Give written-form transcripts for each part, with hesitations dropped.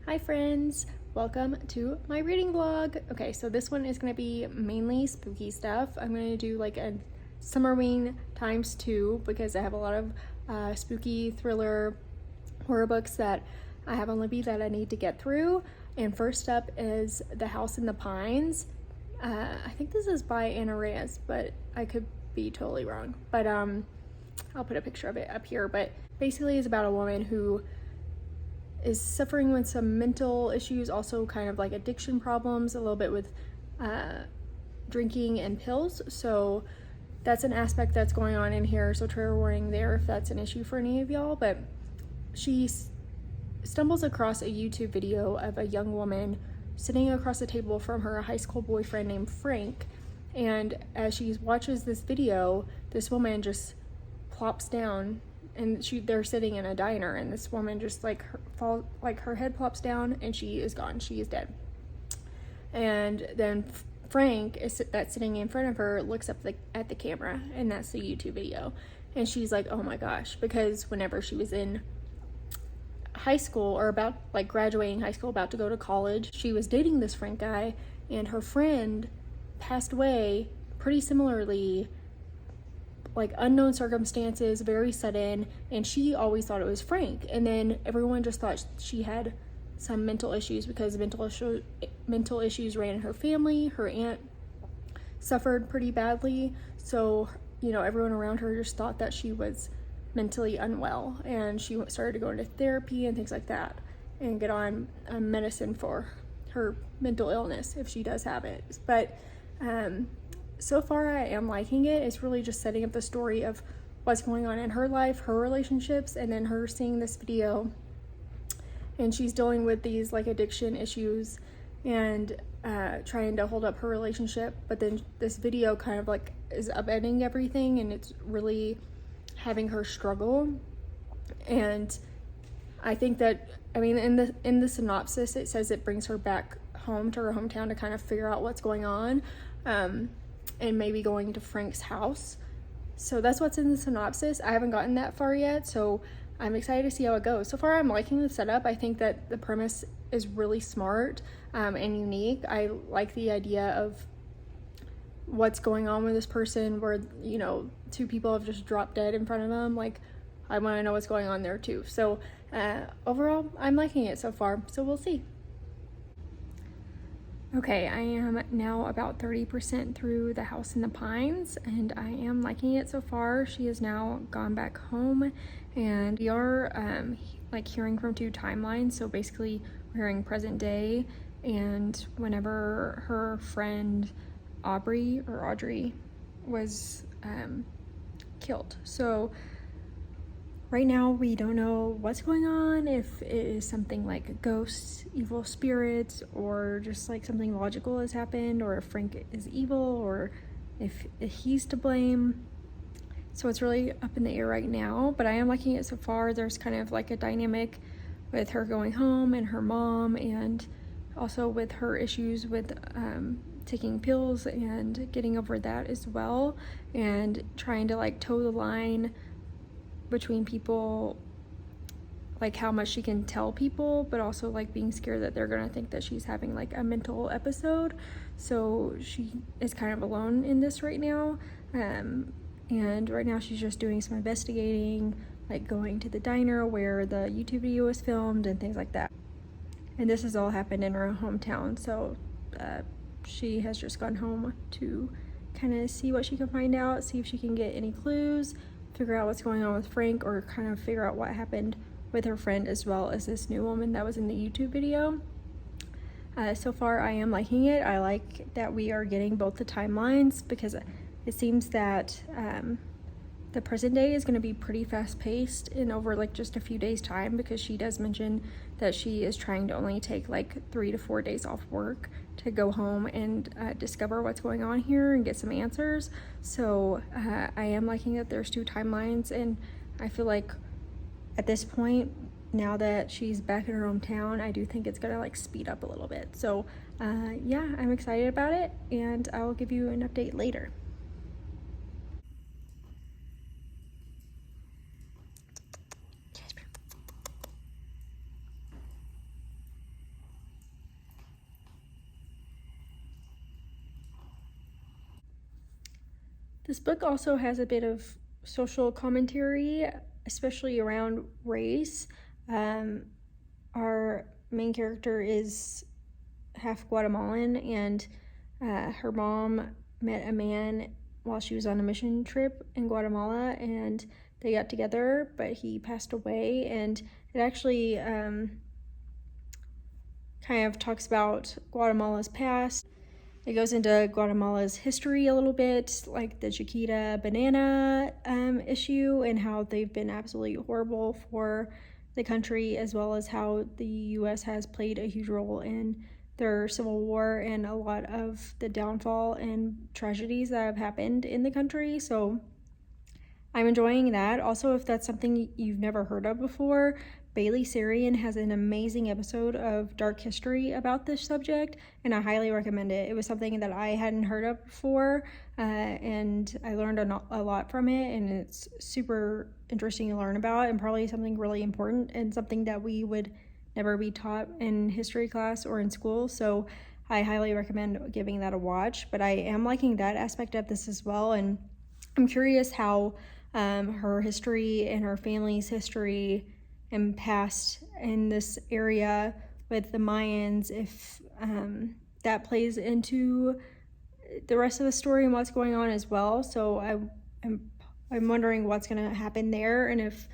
Hi friends, welcome to my reading vlog. Okay, so this one is going to be mainly spooky stuff. I'm going to do like a Summerween ×2 because I have a lot of spooky thriller horror books that I have on Libby that I need to get through. And first up is The House in the Pines. I think this is by Anna Reyes, but I could be totally wrong. But I'll put a picture of it up here. But basically it's about a woman who is suffering with some mental issues, also kind of like addiction problems, a little bit with drinking and pills. So that's an aspect that's going on in here. So trigger warning there if that's an issue for any of y'all. But she stumbles across a YouTube video of a young woman sitting across the table from her high school boyfriend named Frank. And as she watches this video, this woman just plops down, and they're sitting in a diner, and this woman just her head plops down and she is gone. She is dead. And then Frank that's sitting in front of her looks up at the camera, and that's the YouTube video. And she's like, oh my gosh, because whenever she was in high school or about graduating high school, about to go to college, she was dating this Frank guy, and her friend passed away pretty similarly, unknown circumstances, very sudden, and she always thought it was Frank. And then everyone just thought she had some mental issues because mental issues ran in her family. Her aunt suffered pretty badly, so everyone around her just thought that she was mentally unwell, and she started to go into therapy and things like that and get on medicine for her mental illness if she does have it. But so far I am liking it. It's really just setting up the story of what's going on in her life, her relationships, and then her seeing this video, and she's dealing with these addiction issues and trying to hold up her relationship. But then this video kind of is upending everything, and it's really having her struggle. And I think that, in the synopsis it says it brings her back home to her hometown to kind of figure out what's going on, and maybe going to Frank's house. So that's what's in the synopsis. I haven't gotten that far yet, so I'm excited to see how it goes. So far I'm liking the setup. I think that the premise is really smart and unique. I like the idea of what's going on with this person where two people have just dropped dead in front of them. I want to know what's going on there too. So overall I'm liking it so far, so we'll see. Okay, I am now about 30% through The House in the Pines, and I am liking it so far. She has now gone back home, and we are hearing from two timelines. So basically we're hearing present day and whenever her friend Audrey was killed. So right now we don't know what's going on, if it is something like ghosts, evil spirits, or just something logical has happened, or if Frank is evil, or if he's to blame. So it's really up in the air right now, but I am liking it so far. There's kind of a dynamic with her going home and her mom, and also with her issues with taking pills and getting over that as well, and trying to toe the line between people, how much she can tell people, but also being scared that they're gonna think that she's having a mental episode. So she is kind of alone in this right now, and right now she's just doing some investigating, going to the diner where the YouTube video was filmed and things like that. And this has all happened in her hometown, so she has just gone home to kind of see what she can find out, see if she can get any clues, figure out what's going on with Frank, or kind of figure out what happened with her friend as well as this new woman that was in the YouTube video. So far I am liking it. I like that we are getting both the timelines, because it seems that the present day is going to be pretty fast paced in over just a few days time, because she does mention that she is trying to only take 3 to 4 days off work to go home and discover what's going on here and get some answers. So I am liking that there's two timelines, and I feel at this point, now that she's back in her hometown, I do think it's gonna speed up a little bit. So yeah, I'm excited about it, and I will give you an update later. This book also has a bit of social commentary, especially around race. Our main character is half Guatemalan, and her mom met a man while she was on a mission trip in Guatemala, and they got together, but he passed away. And it actually kind of talks about Guatemala's past. It goes into Guatemala's history a little bit, like the Chiquita banana issue, and how they've been absolutely horrible for the country, as well as how the U.S. has played a huge role in their civil war and a lot of the downfall and tragedies that have happened in the country. So I'm enjoying that. Also, if that's something you've never heard of before, Bailey Sarian has an amazing episode of Dark History about this subject, and I highly recommend it. It was something that I hadn't heard of before, and I learned a lot from it, and it's super interesting to learn about, and probably something really important and something that we would never be taught in history class or in school. So I highly recommend giving that a watch. But I am liking that aspect of this as well, and I'm curious how her history and her family's history and past in this area with the Mayans, if that plays into the rest of the story and what's going on as well. So I'm wondering what's going to happen there, and if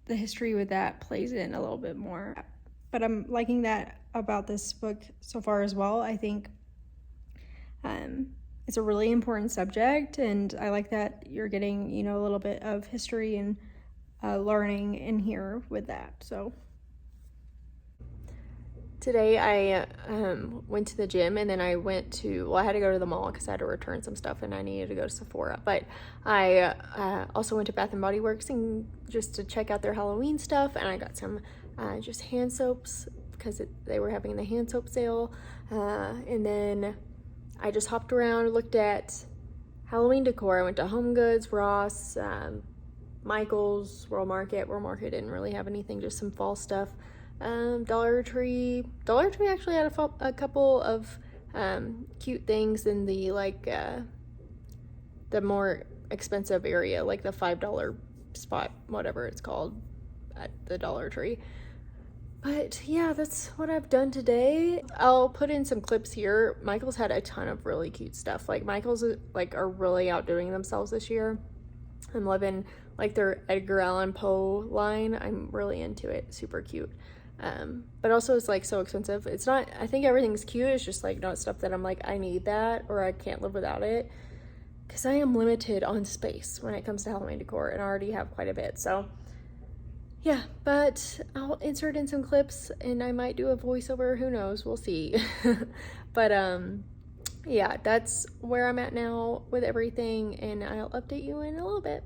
the history with that plays in a little bit more. But I'm liking that about this book so far as well. I think it's a really important subject, and I like that you're getting, you know, a little bit of history and learning in here with that. So today I went to the gym, and then I went to, well, I had to go to the mall because I had to return some stuff and I needed to go to Sephora. But I also went to Bath and Body Works and just to check out their Halloween stuff, and I got some just hand soaps because they were having the hand soap sale. And then I just hopped around, looked at Halloween decor. I went to Home Goods, Ross, Michael's, World Market. World Market didn't really have anything, just some fall stuff. Dollar Tree actually had a couple of cute things in the the more expensive area, like the $5 spot, whatever it's called, at the Dollar Tree. But yeah, that's what I've done today. I'll put in some clips here. Michael's had a ton of really cute stuff. Like Michael's are really outdoing themselves this year. I'm loving like their Edgar Allan Poe line. I'm really into it. Super cute. But also it's like so expensive. It's not, I think everything's cute. It's just like not stuff that I'm like, I need that or I can't live without it. Because I am limited on space when it comes to Halloween decor, and I already have quite a bit. So yeah, but I'll insert in some clips and I might do a voiceover. Who knows? We'll see. But yeah, that's where I'm at now with everything, and I'll update you in a little bit.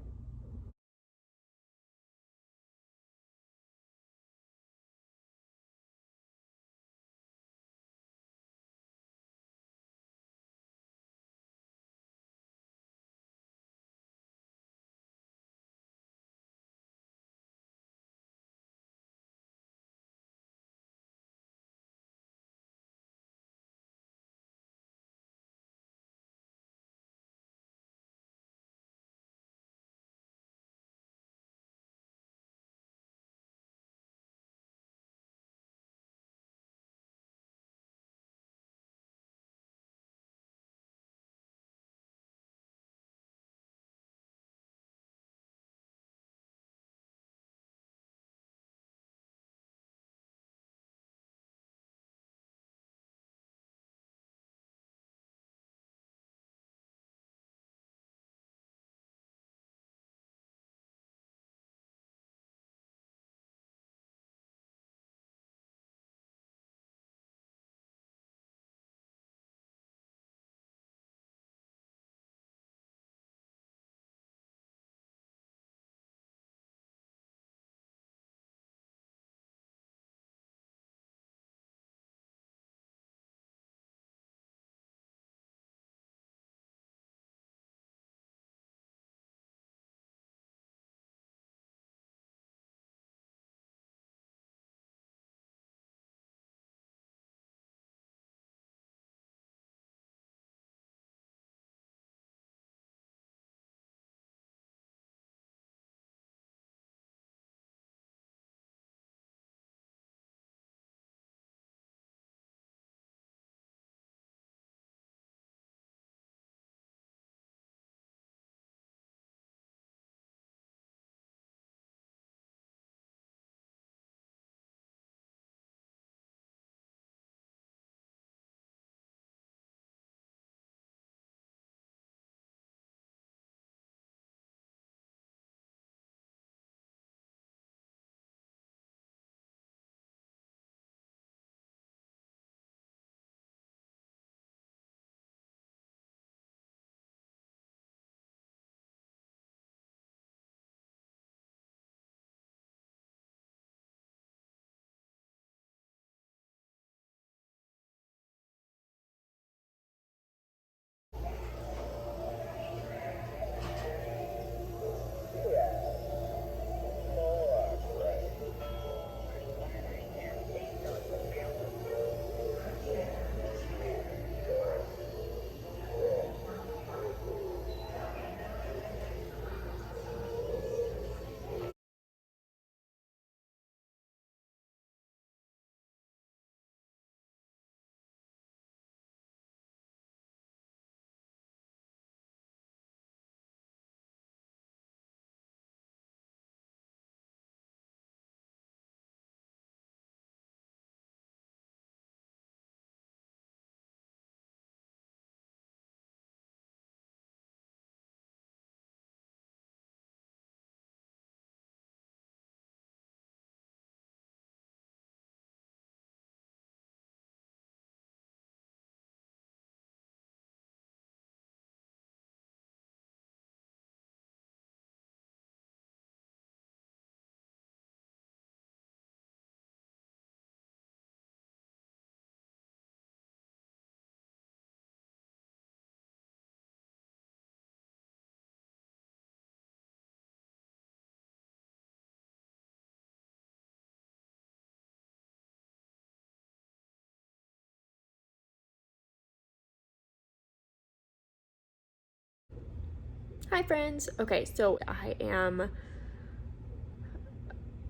Hi friends. Okay, so I am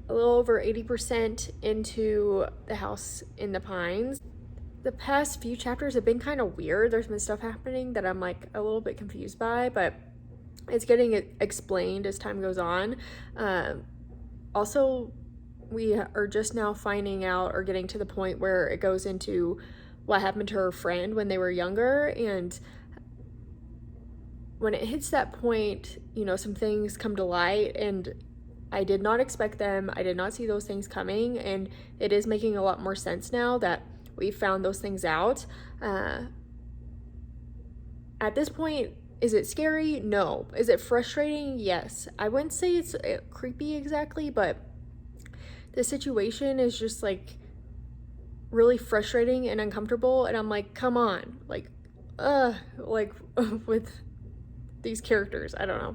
a little over 80% into The House in the Pines. The past few chapters have been kind of weird. There's been stuff happening that I'm like a little bit confused by, but it's getting explained as time goes on. Also, we are just now finding out or getting to the point where it goes into what happened to her friend when they were younger, and when it hits that point, you know, some things come to light, and I did not expect them. I did not see those things coming, and it is making a lot more sense now that we found those things out. At this point, is it scary? No. Is it frustrating? Yes. I wouldn't say it's creepy exactly, but the situation is just like really frustrating and uncomfortable, and I'm like, come on, like with these characters, I don't know.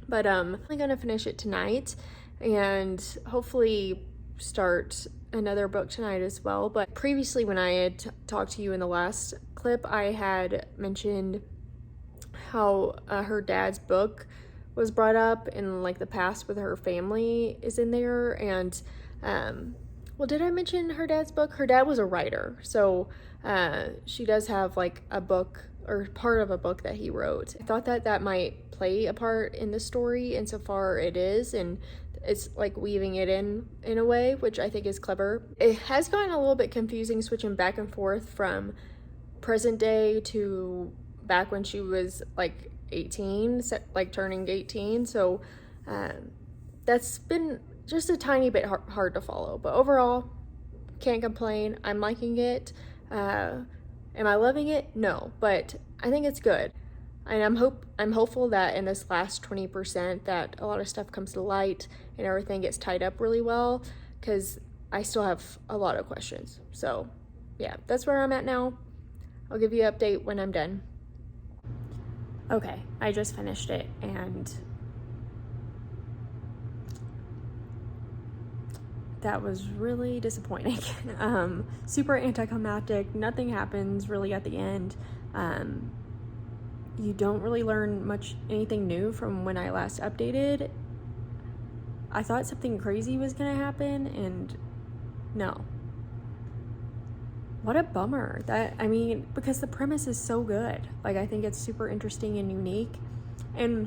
But I'm gonna finish it tonight and hopefully start another book tonight as well. But previously, when I had talked to you in the last clip, I had mentioned how her dad's book was brought up in like the past with her family is in there. And well, did I mention her dad's book? Her dad was a writer, so she does have like a book or part of a book that he wrote. I thought that that might play a part in the story, insofar it is, and it's like weaving it in a way, which I think is clever. It has gotten a little bit confusing switching back and forth from present day to back when she was like 18, like turning 18. So that's been just a tiny bit hard to follow, but overall, can't complain. I'm liking it. Am I loving it? No, but I think it's good. And I'm hopeful that in this last 20% that a lot of stuff comes to light and everything gets tied up really well, because I still have a lot of questions. So yeah, that's where I'm at now. I'll give you an update when I'm done. Okay, I just finished it, and that was really disappointing. Super anticlimactic. Nothing happens really at the end. You don't really learn anything new from when I last updated. I thought something crazy was gonna happen, and no. What a bummer. I mean, because the premise is so good. Like, I think it's super interesting and unique, and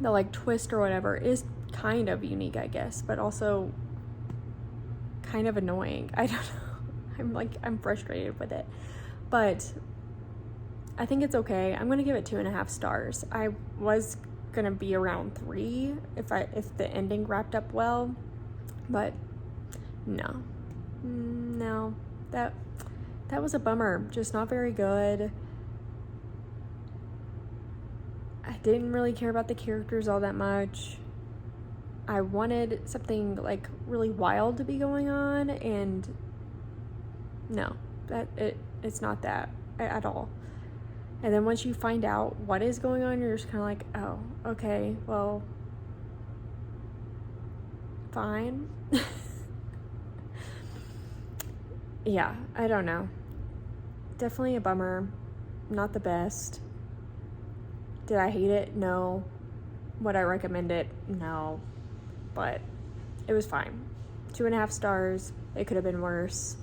the like twist or whatever is kind of unique, I guess, but also kind of annoying. I don't know. I'm frustrated with it, but I think it's okay. I'm gonna give it 2.5 stars. I was gonna be around 3 if the ending wrapped up well, but no, that was a bummer. Just not very good. I didn't really care about the characters all that much. I wanted something like really wild to be going on, and no, it's not that at all. And then once you find out what is going on, you're just kind of like, oh, okay, well, fine. Yeah, I don't know. Definitely a bummer. Not the best. Did I hate it? No. Would I recommend it? No. But it was fine. 2.5 stars. It could have been worse.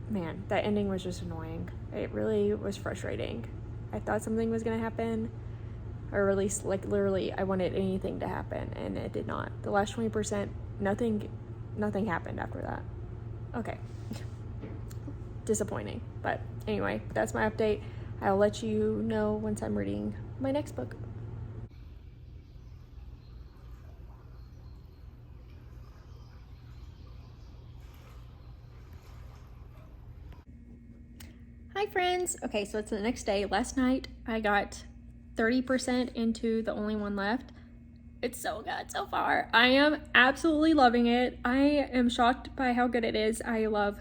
Man, that ending was just annoying. It really was frustrating. I thought something was gonna happen, or at least like literally I wanted anything to happen, and it did not. The last 20%, nothing happened after that. Okay. Disappointing. But anyway, that's my update. I'll let you know once I'm reading my next book. Hi friends. Okay, so it's the next day. Last night I got 30% into The Only One Left. It's so good so far. I am absolutely loving it. I am shocked by how good it is. I love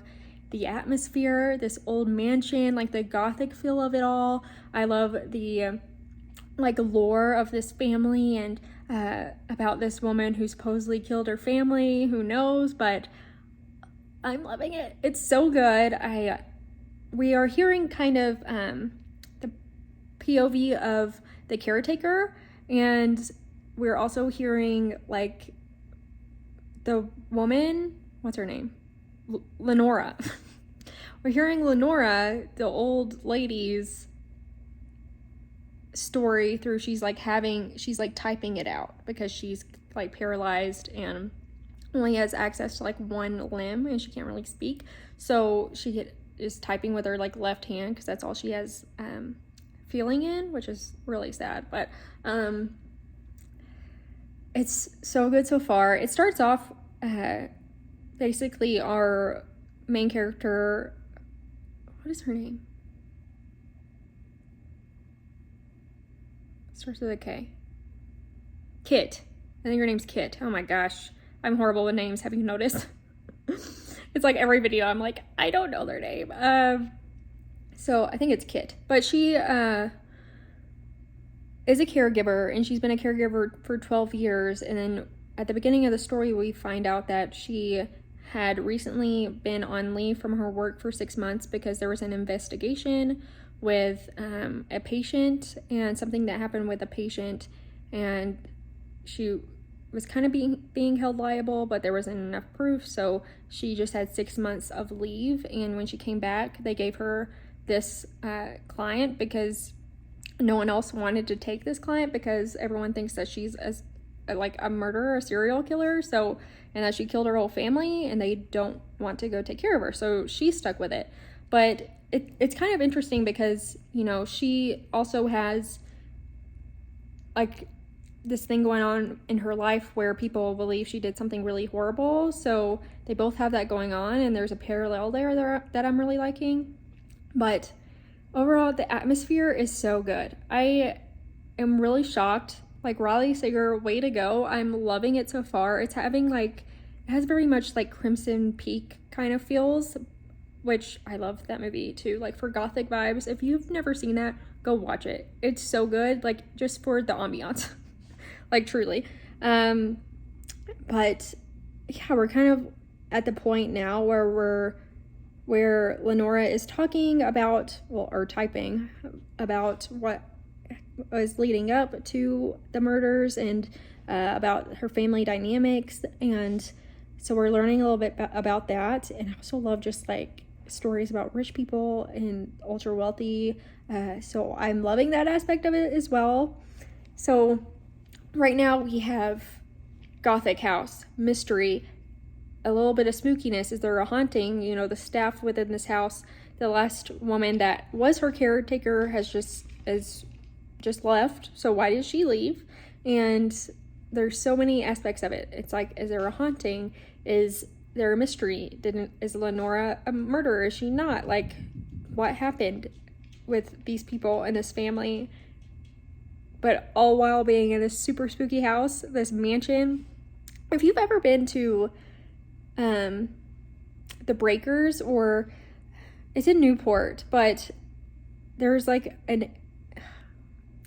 the atmosphere, this old mansion, like the gothic feel of it all. I love the like lore of this family, and about this woman who supposedly killed her family. Who knows? But I'm loving it. It's so good. I we are hearing kind of the POV of the caretaker, and we're also hearing like the woman, what's her name? Lenora. We're hearing Lenora, the old lady's story through she's like typing it out because she's like paralyzed and only has access to like one limb and she can't really speak, so she is typing with her like left hand because that's all she has feeling in, which is really sad. But it's so good so far. It starts off basically our main character, what is her name? Starts with a K. Kit. I think her name's Kit. Oh my gosh. I'm horrible with names. Have you noticed? It's like every video I'm like, I don't know their name. So I think it's Kit. But she is a caregiver, and she's been a caregiver for 12 years. And then at the beginning of the story, we find out that she had recently been on leave from her work for 6 months because there was an investigation with a patient and something that happened with a patient, and she was kind of being held liable, but there wasn't enough proof, so she just had 6 months of leave. And when she came back, they gave her this client because no one else wanted to take this client because everyone thinks that she's like a murderer, a serial killer, so, and that she killed her whole family, and they don't want to go take care of her, so she's stuck with it. But it's kind of interesting because, you know, she also has like this thing going on in her life where people believe she did something really horrible, so they both have that going on, and there's a parallel there that I'm really liking. But overall, the atmosphere is so good. I am really shocked. Like, Riley Sager, way to go. I'm loving it so far. It's having like, it has very much like Crimson Peak kind of feels, which I love that movie too, like for gothic vibes. If you've never seen that, go watch it. It's so good, like just for the ambiance. Like, truly. But yeah, we're kind of at the point now where Lenora is talking about, well, or typing about what was leading up to the murders and about her family dynamics. And so we're learning a little bit about that. And I also love just like stories about rich people and ultra wealthy. So I'm loving that aspect of it as well. So right now we have gothic house, mystery, a little bit of spookiness. Is there a haunting? You know, the staff within this house, the last woman that was her caretaker has just left. So why did she leave? And there's so many aspects of it. It's like, is there a haunting? Is there a mystery? Is Lenora a murderer? Is she not? Like, what happened with these people and this family? But all while being in this super spooky house, this mansion. If you've ever been to the Breakers, or it's in Newport, but there's like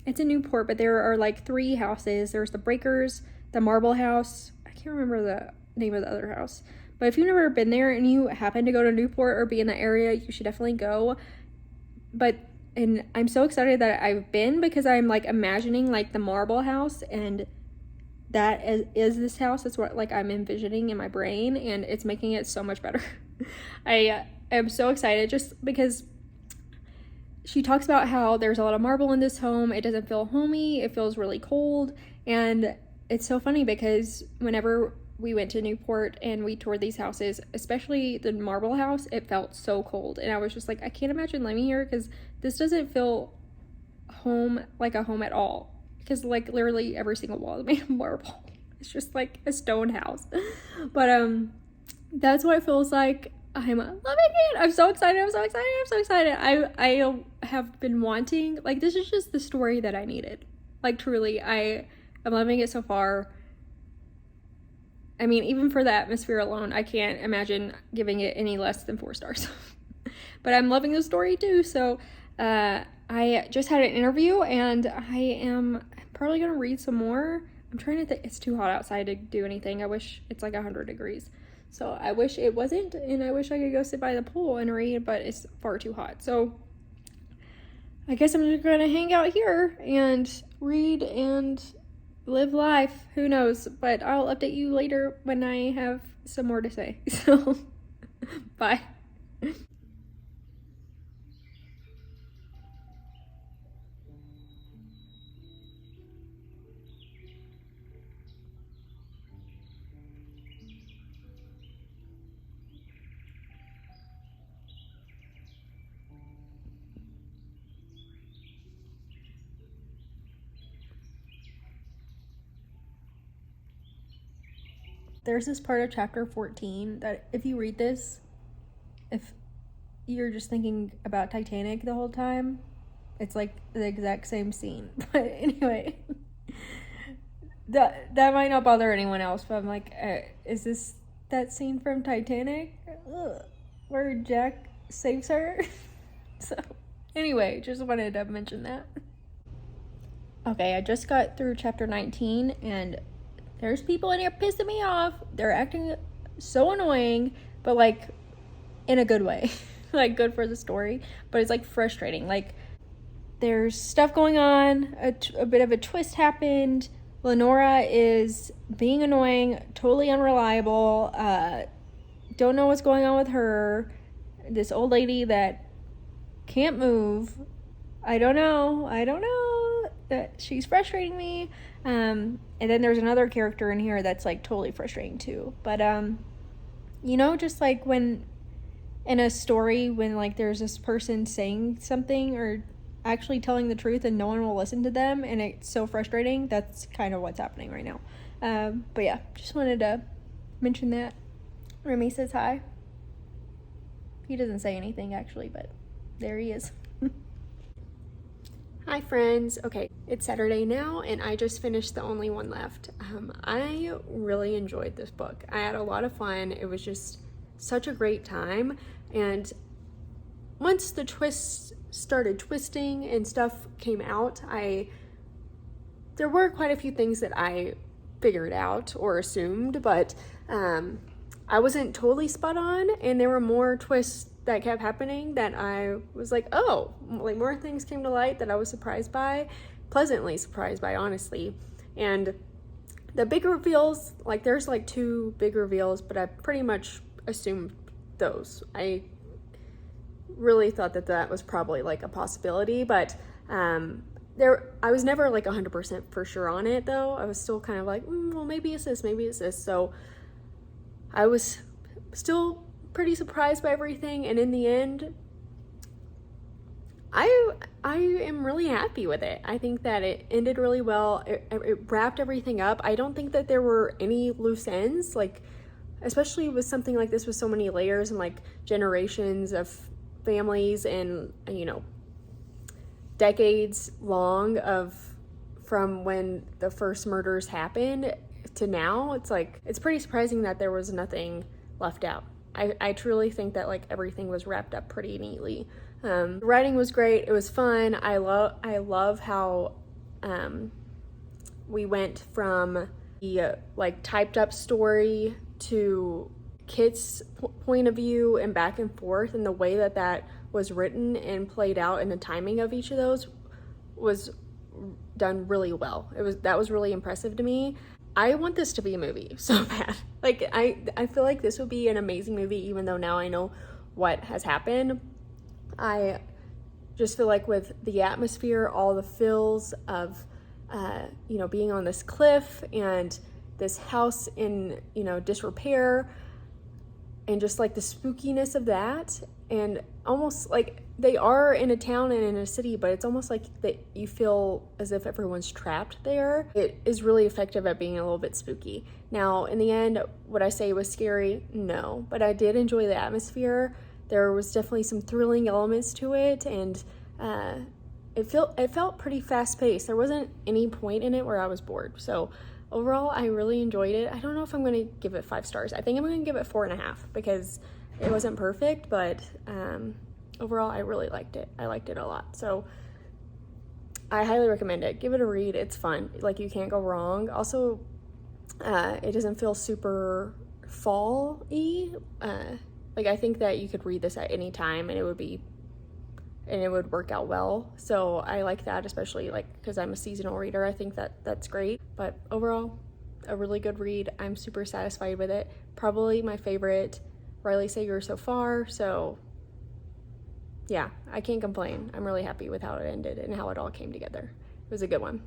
it's in Newport, but there are like 3 houses. There's the Breakers, the Marble House. I can't remember the name of the other house. But if you've never been there and you happen to go to Newport or be in the area, you should definitely go. And I'm so excited that I've been, because I'm like imagining like the Marble House, and that is this house. That's what like I'm envisioning in my brain, and it's making it so much better. I am so excited just because she talks about how there's a lot of marble in this home. It doesn't feel homey. It feels really cold. And it's so funny because whenever we went to Newport and we toured these houses, especially the Marble House, it felt so cold. And I was just like, I can't imagine living here because this doesn't feel home, like a home at all. Because like literally every single wall is made of marble. It's just like a stone house. But that's what it feels like. I'm loving it. I'm so excited. I have been wanting, like, this is just the story that I needed. Like, truly, I am loving it so far. I mean, even for the atmosphere alone, I can't imagine giving it any less than 4 stars. But I'm loving the story too. So I just had an interview, and I'm probably going to read some more. I'm trying to think. It's too hot outside to do anything. I wish it's like 100 degrees. So I wish it wasn't, and I wish I could go sit by the pool and read, but it's far too hot. So I guess I'm just gonna hang out here and read and live life. Who knows? But I'll update you later when I have some more to say. So bye. There's this part of chapter 14 that if you read this, if you're just thinking about Titanic the whole time, it's like the exact same scene. But anyway, that might not bother anyone else, but I'm like, is this that scene from Titanic? Ugh, where Jack saves her? So anyway, just wanted to mention that. Okay, I just got through chapter 19, and there's people in here pissing me off. They're acting so annoying, but like in a good way. Like good for the story, but it's like frustrating. Like there's stuff going on, a bit of a twist happened. Lenora is being annoying, totally unreliable, don't know what's going on with her. This old lady that can't move. I don't know. That she's frustrating me. And then there's another character in here that's like totally frustrating too. But you know, just like when in a story when like there's this person saying something or actually telling the truth and no one will listen to them and it's so frustrating, that's kind of what's happening right now. But yeah, just wanted to mention that. Remy says hi. He doesn't say anything actually, but there he is. Hi friends. Okay, it's Saturday now and I just finished The Only One Left. I really enjoyed this book. I had a lot of fun. It was just such a great time, and once the twists started twisting and stuff came out, there were quite a few things that I figured out or assumed, but I wasn't totally spot on, and there were more twists that kept happening that I was like, oh, like more things came to light that I was surprised by, pleasantly surprised by, honestly. And the big reveals, like there's like 2 big reveals, but I pretty much assumed those. I really thought that was probably like a possibility, but I was never like 100% for sure on it though. I was still kind of like, well, maybe it's this, maybe it's this. So I was still pretty surprised by everything, and in the end I am really happy with it. I think that it ended really well. It wrapped everything up. I don't think that there were any loose ends, like especially with something like this with so many layers and like generations of families and, you know, decades long from when the first murders happened to now. It's like, it's pretty surprising that there was nothing left out. I truly think that like everything was wrapped up pretty neatly. The writing was great. It was fun. I love how we went from the like typed up story to Kit's point of view and back and forth, and the way that was written and played out and the timing of each of those was done really well. That was really impressive to me. I want this to be a movie so bad. Like I feel like this would be an amazing movie, even though now I know what has happened. I just feel like with the atmosphere, all the feels of you know, being on this cliff and this house in, you know, disrepair, and just like the spookiness of that, and almost like they are in a town and in a city, but it's almost like that you feel as if everyone's trapped there. It is really effective at being a little bit spooky. Now, in the end, would I say it was scary? No, but I did enjoy the atmosphere. There was definitely some thrilling elements to it, and it felt pretty fast-paced. There wasn't any point in it where I was bored. So overall, I really enjoyed it. I don't know if I'm going to give it 5 stars. I think I'm going to give it 4.5 because it wasn't perfect, but overall, I really liked it. I liked it a lot. So I highly recommend it. Give it a read. It's fun. Like, you can't go wrong. Also, it doesn't feel super fall-y. Like I think that you could read this at any time and it would work out well. So I like that, especially like because I'm a seasonal reader. I think that that's great. But overall, a really good read. I'm super satisfied with it. Probably my favorite Riley Sager so far. So yeah, I can't complain. I'm really happy with how it ended and how it all came together. It was a good one.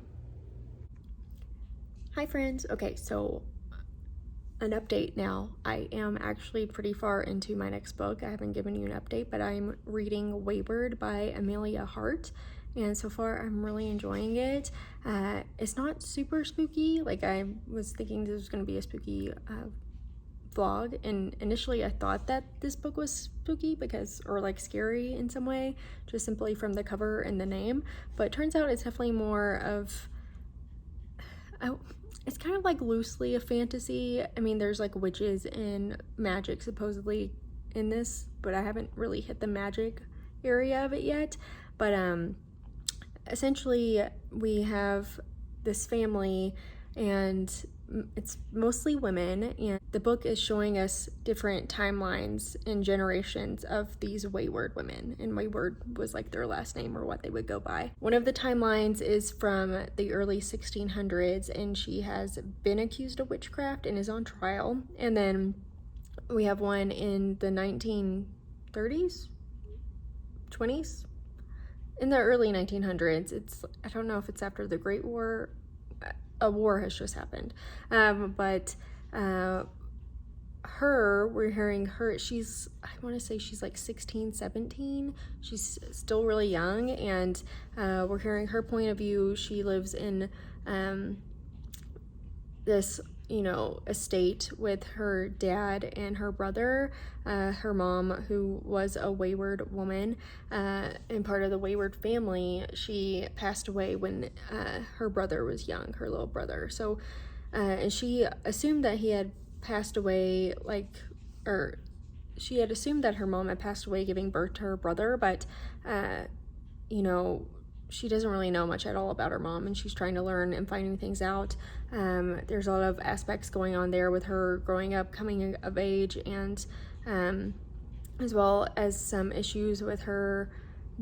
Hi friends. Okay, so an update now. I am actually pretty far into my next book. I haven't given you an update, but I'm reading Weyward by Amelia Hart, and so far I'm really enjoying it. It's not super spooky. Like I was thinking this was going to be a spooky vlog, and initially I thought that this book was spooky or like scary in some way, just simply from the cover and the name, but it turns out it's definitely more of it's kind of like loosely a fantasy. I mean, there's like witches and magic supposedly in this, but I haven't really hit the magic area of it yet. But essentially we have this family and it's mostly women, and the book is showing us different timelines and generations of these Weyward women, and Weyward was like their last name or what they would go by. One of the timelines is from the early 1600s, and she has been accused of witchcraft and is on trial. And then we have one in the 1930s, 20s, in the early 1900s. I don't know if it's after the Great War. A war has just happened, but we're hearing her, I want to say she's like 16, 17. She's still really young, and we're hearing her point of view. She lives in this estate with her dad and her brother. Her mom, who was a Weyward woman and part of the Weyward family, she passed away when her brother was young, her little brother. So and she assumed that he had passed away, she had assumed that her mom had passed away giving birth to her brother, but she doesn't really know much at all about her mom, and she's trying to learn and finding things out. There's a lot of aspects going on there with her growing up, coming of age, and as well as some issues with her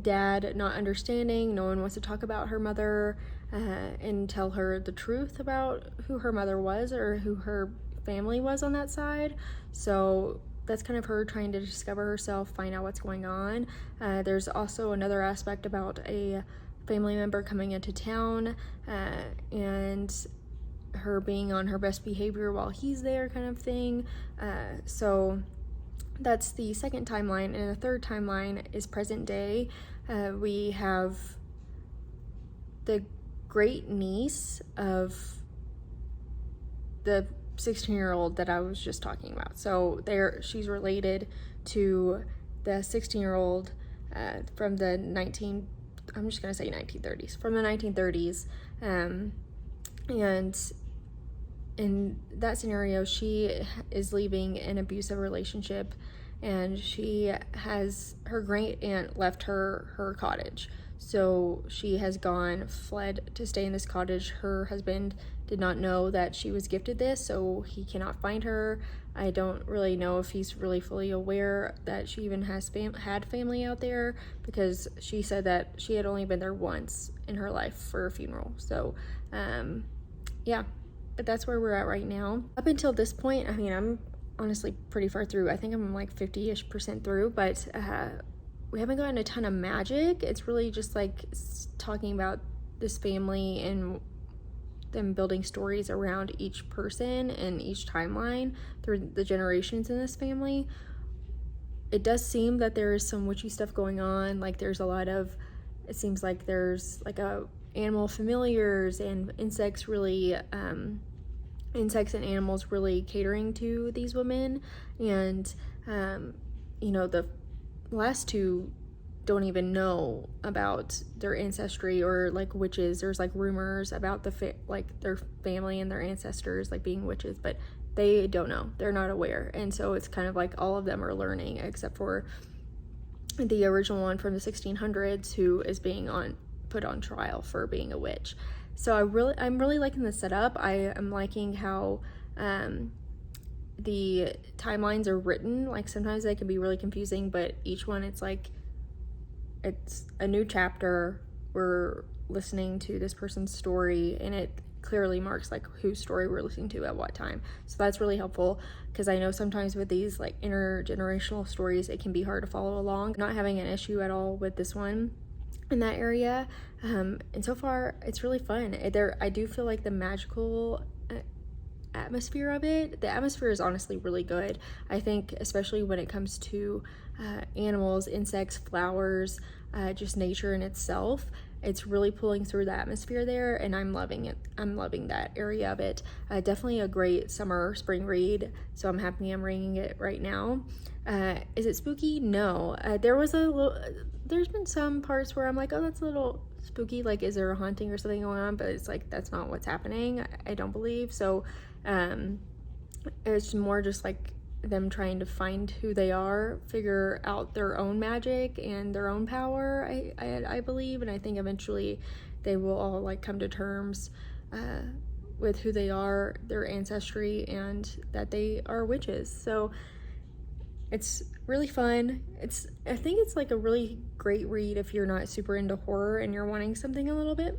dad not understanding. No one wants to talk about her mother and tell her the truth about who her mother was or who her family was on that side. So that's kind of her trying to discover herself, find out what's going on. There's also another aspect about a family member coming into town and her being on her best behavior while he's there, kind of thing. So that's the second timeline, and the third timeline is present day. We have the great niece of the 16-year-old that I was just talking about. So she's related to the 16-year-old from the 1930s, from the 1930s. And in that scenario, she is leaving an abusive relationship, and her great aunt left her cottage. So she has fled to stay in this cottage. Her husband did not know that she was gifted this, so he cannot find her. I don't really know if he's really fully aware that she even had family out there, because she said that she had only been there once in her life for a funeral. So yeah, but that's where we're at right now. Up until this point, I mean, I'm honestly pretty far through. I think I'm like 50-ish% through, but we haven't gotten a ton of magic. It's really just like talking about this family and them building stories around each person and each timeline through the generations in this family. It does seem that there is some witchy stuff going on. Like it seems like there's like animal familiars and insects and animals really catering to these women. And the last two don't even know about their ancestry or like witches. There's like rumors about their family and their ancestors like being witches, but they don't know. They're not aware. And so it's kind of like all of them are learning, except for the original one from the 1600s, who is being put on trial for being a witch. So I'm really liking the setup. I am liking how the timelines are written. Like sometimes they can be really confusing, but each one it's like it's a new chapter. We're listening to this person's story, and it clearly marks like whose story we're listening to at what time. So that's really helpful, because I know sometimes with these like intergenerational stories it can be hard to follow along. Not having an issue at all with this one in that area, and so far it's really fun. I do feel like the magical atmosphere of it, the atmosphere is honestly really good. I think especially when it comes to animals, insects, flowers, just nature in itself, it's really pulling through the atmosphere there, and I'm loving it. I'm loving that area of it. Definitely a great summer, spring read, so I'm happy I'm reading it right now. Is it spooky? No. There's been some parts where I'm like, oh, that's a little spooky, like is there a haunting or something going on? But it's like that's not what's happening, I don't believe. So it's more just like them trying to find who they are, figure out their own magic and their own power, I believe. And I think eventually they will all like come to terms with who they are, their ancestry, and that they are witches. So it's really fun. I think it's like a really great read if you're not super into horror and you're wanting something a little bit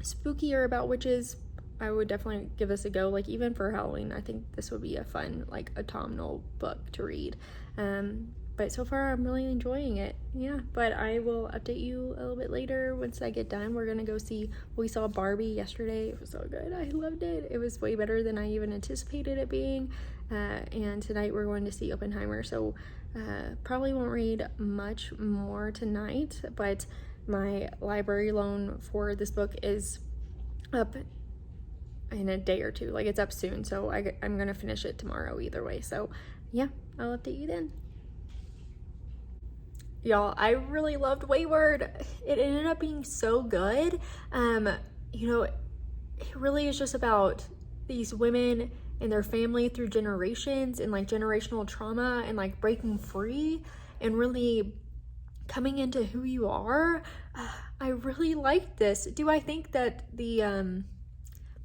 spookier about witches. I would definitely give this a go. Like even for Halloween, I think this would be a fun, like autumnal book to read. But so far I'm really enjoying it. Yeah, but I will update you a little bit later once I get done. We're gonna go see, we saw Barbie yesterday. It was so good. I loved it. It was way better than I even anticipated it being. And tonight we're going to see Oppenheimer. So probably won't read much more tonight, but my library loan for this book is up in a day or two. Like it's up soon, so I'm gonna finish it tomorrow either way. So yeah, I'll update you then. Y'all, I really loved Weyward. It ended up being so good. You know, it really is just about these women and their family through generations, and like generational trauma, and like breaking free and really coming into who you are. I really liked this. Do I think that the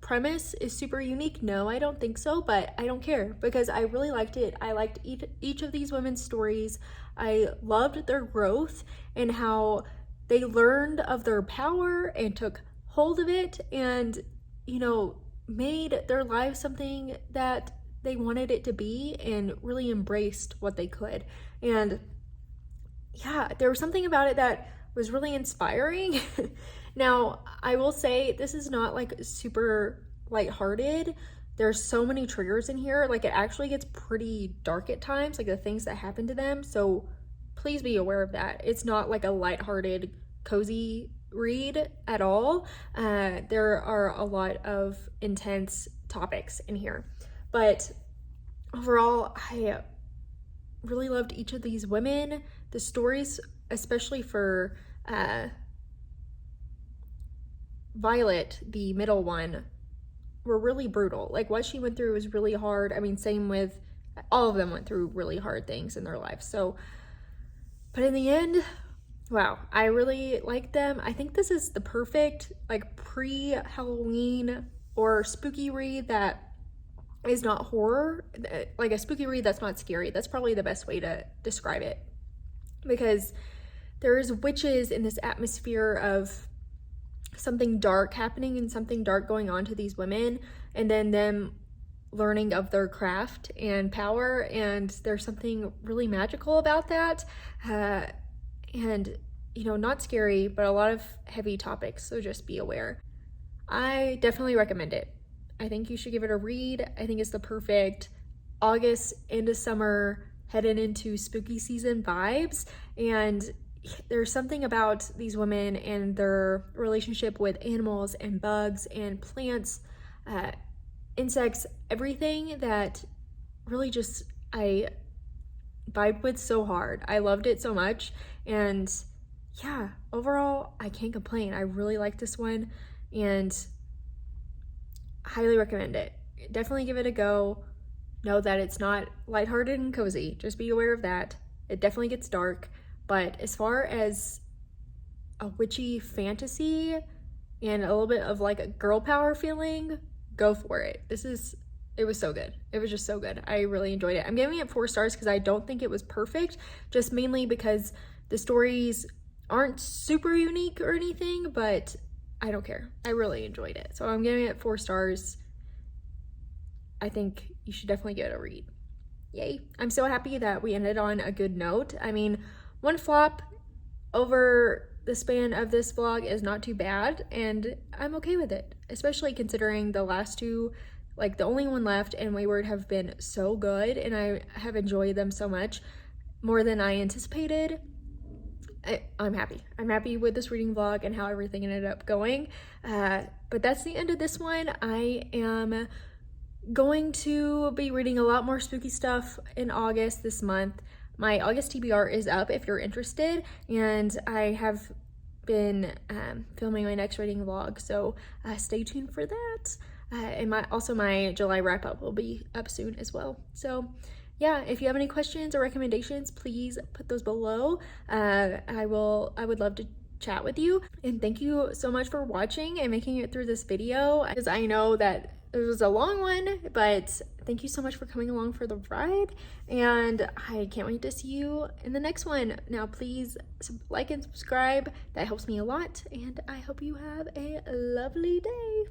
premise is super unique? No, I don't think so, but I don't care because I really liked it. I liked each of these women's stories. I loved their growth and how they learned of their power and took hold of it, and you know, made their lives something that they wanted it to be, and really embraced what they could. And yeah, there was something about it that was really inspiring. Now, I will say this is not like super lighthearted. There's so many triggers in here. Like it actually gets pretty dark at times, like the things that happen to them. So please be aware of that. It's not like a lighthearted, cozy read at all. There are a lot of intense topics in here. But overall, I really loved each of these women. The stories, especially for Violet, the middle one, were really brutal. Like what she went through was really hard. I mean, same with all of them, went through really hard things in their lives. So, but in the end, wow, I really like them. I think this is the perfect like pre-Halloween or spooky read that is not horror, like a spooky read that's not scary. That's probably the best way to describe it, because there's witches in this atmosphere of something dark happening and something dark going on to these women, and then them learning of their craft and power, and there's something really magical about that. And you know, not scary, but a lot of heavy topics, so just be aware. I definitely recommend it. I think you should give it a read. I think it's the perfect August into summer, headed into spooky season vibes. And there's something about these women and their relationship with animals and bugs and plants, insects, everything that really just I vibed with so hard. I loved it so much. And yeah, overall, I can't complain. I really like this one and highly recommend it. Definitely give it a go. Know that it's not lighthearted and cozy. Just be aware of that. It definitely gets dark. But as far as a witchy fantasy and a little bit of like a girl power feeling, go for it. This is it was so good. It was just so good. I really enjoyed it. I'm giving it 4 stars because I don't think it was perfect, just mainly because the stories aren't super unique or anything, but I don't care. I really enjoyed it. So I'm giving it 4 stars. I think you should definitely give it a read. Yay. I'm so happy that we ended on a good note. I mean, one flop over the span of this vlog is not too bad, and I'm okay with it, especially considering the last 2, like the only one left and Weyward, have been so good, and I have enjoyed them so much, more than I anticipated. I'm happy. I'm happy with this reading vlog and how everything ended up going. But that's the end of this one. I am going to be reading a lot more spooky stuff in August this month. My August TBR is up if you're interested, and I have been filming my next reading vlog, so stay tuned for that. And my July wrap up will be up soon as well. So yeah, if you have any questions or recommendations, please put those below. I would love to chat with you. And thank you so much for watching and making it through this video, because I know that it was a long one, but thank you so much for coming along for the ride, and I can't wait to see you in the next one. Now please like and subscribe, that helps me a lot, and I hope you have a lovely day.